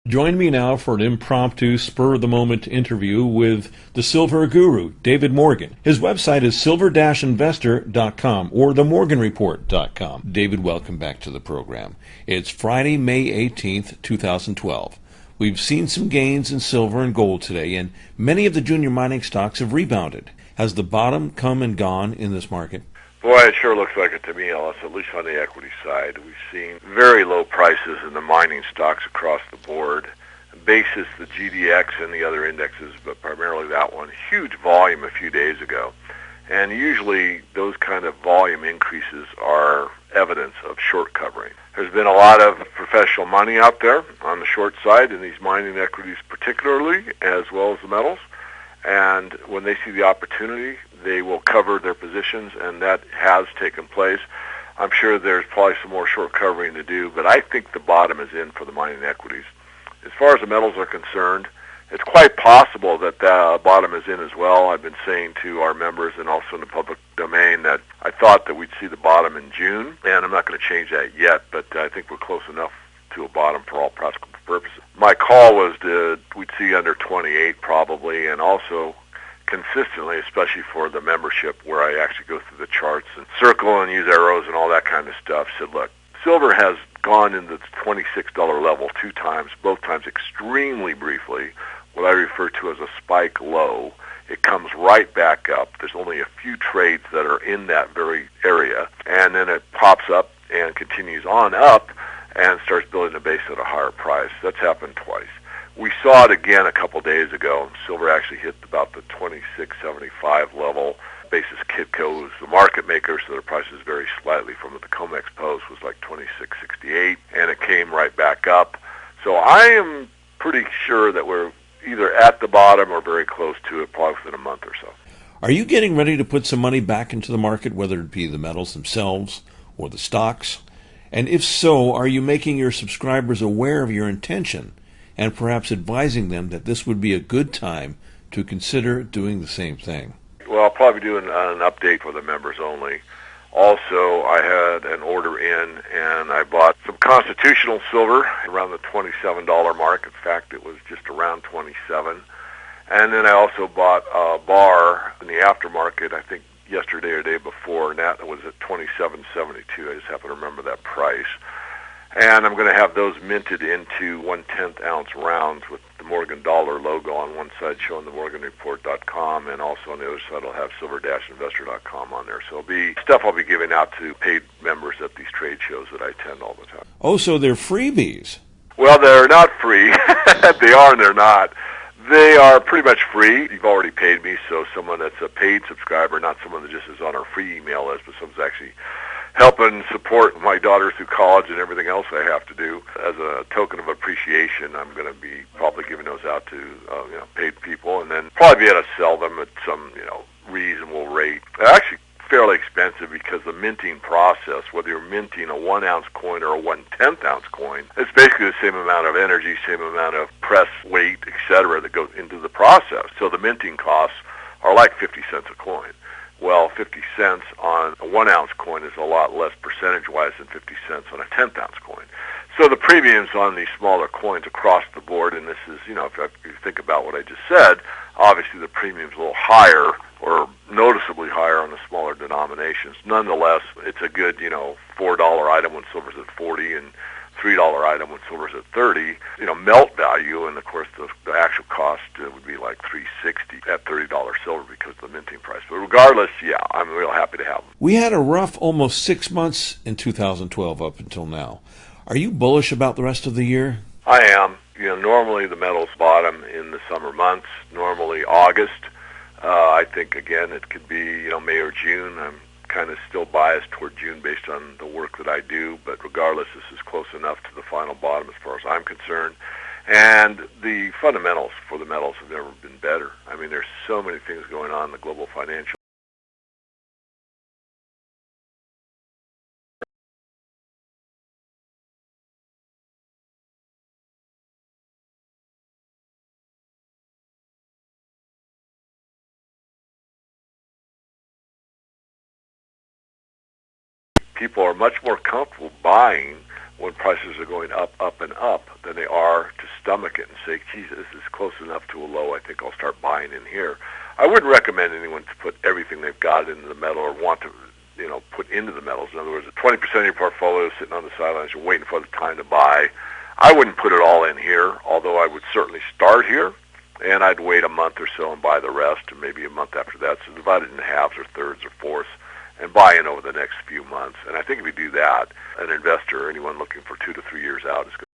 Join me now for an impromptu, spur-of-the-moment interview with the silver guru, David Morgan. His website is silver-investor.com or themorganreport.com. David, welcome back to the program. It's Friday, May 18th, 2012. We've seen some gains in silver and gold today, and many of the junior mining stocks have rebounded. Has the bottom come and gone in this market? Boy, it sure looks like it to me, Ellis, at least on the equity side. We've seen very low prices in the mining stocks across the board. Basis the GDX and the other indexes, but primarily that one. Huge volume a few days ago. And usually those kind of volume increases are evidence of short covering. There's been a lot of professional money out there on the short side in these mining equities particularly, as well as the metals. And when they see the opportunity, they will cover their positions, and that has taken place. I'm sure there's probably some more short covering to do, but I think the bottom is in for the mining equities. As far as the metals are concerned, it's quite possible that the bottom is in as well. I've been saying to our members and also in the public domain that I thought that we'd see the bottom in June, and I'm not going to change that yet, but I think we're close enough to a bottom for all practical purposes. My call was we'd see under 28 probably, and also consistently, especially for the membership where I actually go through the charts and circle and use arrows and all that kind of stuff, said, look, silver has gone into the $26 level two times, both times extremely briefly, what I refer to as a spike low. It comes right back up. There's only a few trades that are in that very area, and then it pops up and continues on up and starts building a base at a higher price. That's happened twice. We saw it again a couple days ago. Silver actually hit about the 26.75 level. Basis Kitco, who's the market maker, so their price is very slightly from what the COMEX post was like 26.68, and it came right back up. So I am pretty sure that we're either at the bottom or very close to it, probably within a month or so. Are you getting ready to put some money back into the market, whether it be the metals themselves or the stocks? And if so, are you making your subscribers aware of your intention and perhaps advising them that this would be a good time to consider doing the same thing? Well, I'll probably do an update for the members only. Also, I had an order in, and I bought some constitutional silver around the $27 mark. In fact, it was just around 27. And then I also bought a bar in the aftermarket, I think yesterday or the day before, and that was at 27.72. I just happen to remember that price. And I'm going to have those minted into 1/10 ounce rounds with the Morgan dollar logo on one side showing the morganreport.com, and also on the other side I'll have silver-investor.com on there. So it'll be stuff I'll be giving out to paid members at these trade shows that I attend all the time. Oh, so they're freebies. Well, they're not free. They are and they're not. They are pretty much free. You've already paid me, so someone that's a paid subscriber, not someone that just is on our free email list, but someone's actually helping support my daughter through college and everything else I have to do. As a token of appreciation, I'm going to be probably giving those out to paid people, and then probably be able to sell them at some reasonable rate. They're actually fairly expensive because the minting process, whether you're minting a 1-ounce coin or a 1/10 ounce coin, it's basically the same amount of energy, same amount of press weight, etc., that goes into the process. So the minting costs are like 50 cents a coin. Well, 50 cents on a 1-ounce coin is a lot less percentage-wise than 50 cents on a 10th ounce coin. So the premiums on these smaller coins across the board, and this is, if you think about what I just said, obviously the premium's a little higher or noticeably higher on the smaller denominations. Nonetheless, it's a good, $4 item when silver's at 40 and $3 item when silver's at 30. Melt value, and of course the actual cost would be like $3.60 at $30 silver because of the minting price. But regardless, yeah, I'm real happy to have them. We had a rough almost 6 months in 2012 up until now. Are you bullish about the rest of the year? I am. Normally the metals bottom in the summer months, normally August. I think, again, it could be, May or June. I'm kind of still biased toward June based on the work that I do, but regardless, this is close enough to the final bottom as far as I'm concerned. And the fundamentals for the metals have never been better. I mean, there's so many things going on in the global financial. People are much more comfortable buying when prices are going up, and up than they are to stomach it and say, geez, this is close enough to a low, I think I'll start buying in here. I wouldn't recommend anyone to put everything they've got into the metal or want to, put into the metals. In other words, 20% of your portfolio is sitting on the sidelines, you're waiting for the time to buy. I wouldn't put it all in here, although I would certainly start here, and I'd wait a month or so and buy the rest, or maybe a month after that. So divide it in halves or thirds or fourths and buy in over the next few months. And I think if you do that, an investor or anyone looking for 2 to 3 years out is going